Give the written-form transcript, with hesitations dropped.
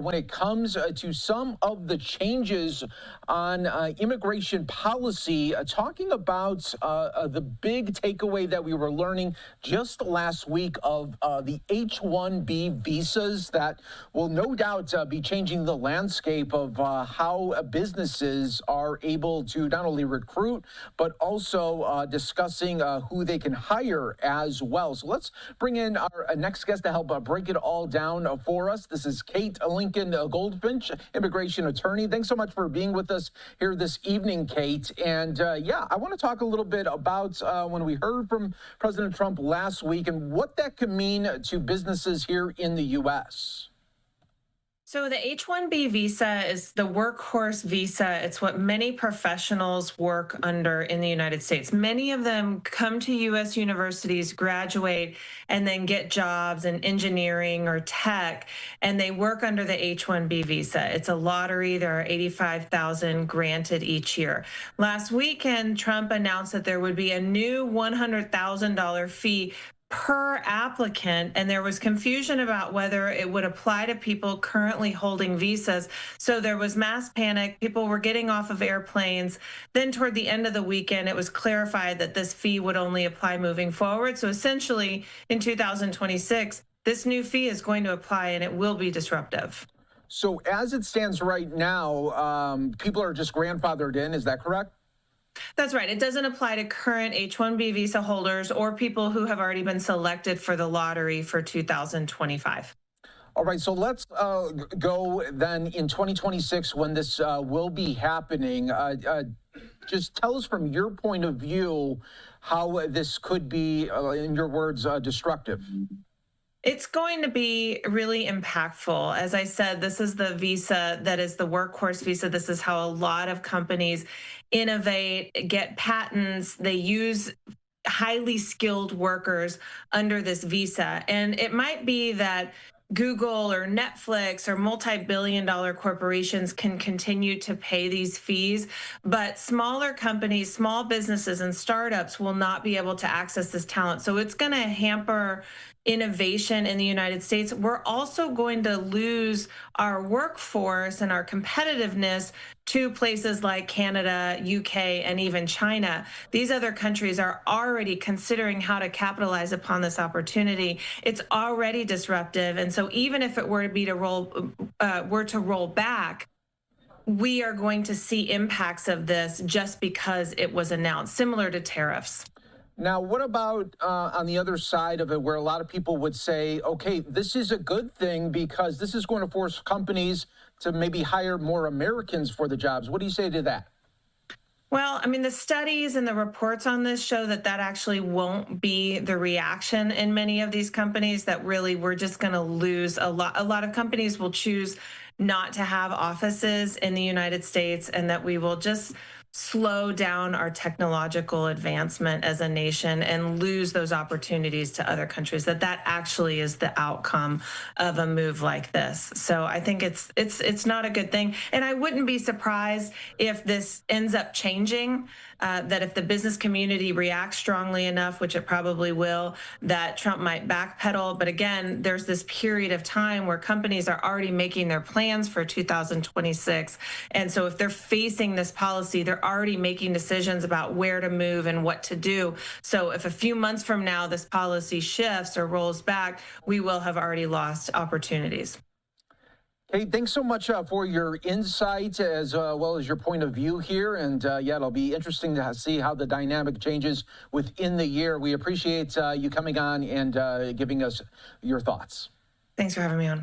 when it comes to some of the changes on immigration policy, talking about the big takeaway that we were learning just last week of the H-1B visas that will no doubt be changing the landscape of how businesses are able to not only recruit, but also discussing who they can hire as well. So let's bring in our next guest to help break it all down for us. This is Kate Lincoln-Goldfinch, immigration attorney. Thanks so much for being with us here this evening, Kate. And yeah, I want to talk a little bit about when we heard from President Trump last week and what that could mean to businesses here in the U.S. So the H-1B visa is the workhorse visa. It's what many professionals work under in the United States. Many of them come to U.S. universities, graduate, and then get jobs in engineering or tech, and they work under the H-1B visa. It's a lottery. There are 85,000 granted each year. Last weekend, Trump announced that there would be a new $100,000 fee per applicant, and there was confusion about whether it would apply to people currently holding visas. So there was mass panic. People were getting off of airplanes. Then toward the end of the weekend, it was clarified that this fee would only apply moving forward. So essentially, in 2026, this new fee is going to apply, and it will be disruptive. So as it stands right now, people are just grandfathered in. Is that correct? That's right. It doesn't apply to current H-1B visa holders or people who have already been selected for the lottery for 2025. All right, so let's go then in 2026 when this will be happening. Just tell us from your point of view how this could be, in your words, destructive. It's going to be really impactful. As I said, this is the visa that is the workhorse visa. This is how a lot of companies innovate, get patents. They use highly skilled workers under this visa. And it might be that Google or Netflix or multi-billion-dollar corporations can continue to pay these fees, but smaller companies, small businesses, and startups will not be able to access this talent. So it's going to hamper innovation in the United States. We're also going to lose our workforce and our competitiveness to places like Canada, UK, and even China. These other countries are already considering how to capitalize upon this opportunity. It's already disruptive, and so even if it were to roll back, we are going to see impacts of this just because it was announced, similar to tariffs. Now, what about on the other side of it, where a lot of people would say, okay, this is a good thing because this is going to force companies to maybe hire more Americans for the jobs. What do you say to that? Well, I mean, the studies and the reports on this show that actually won't be the reaction in many of these companies, that really we're just going to lose a lot. A lot of companies will choose not to have offices in the United States, and that we will just slow down our technological advancement as a nation and lose those opportunities to other countries. That actually is the outcome of a move like this. So I think it's not a good thing. And I wouldn't be surprised if this ends up changing, that if the business community reacts strongly enough, which it probably will, that Trump might backpedal. But again, there's this period of time where companies are already making their plans for 2026. And so if they're facing this policy, they're already making decisions about where to move and what to do. So if a few months from now this policy shifts or rolls back, we will have already lost opportunities. Hey, thanks so much for your insight as well as your point of view here. And yeah, it'll be interesting to see how the dynamic changes within the year. We appreciate you coming on and giving us your thoughts. Thanks for having me on.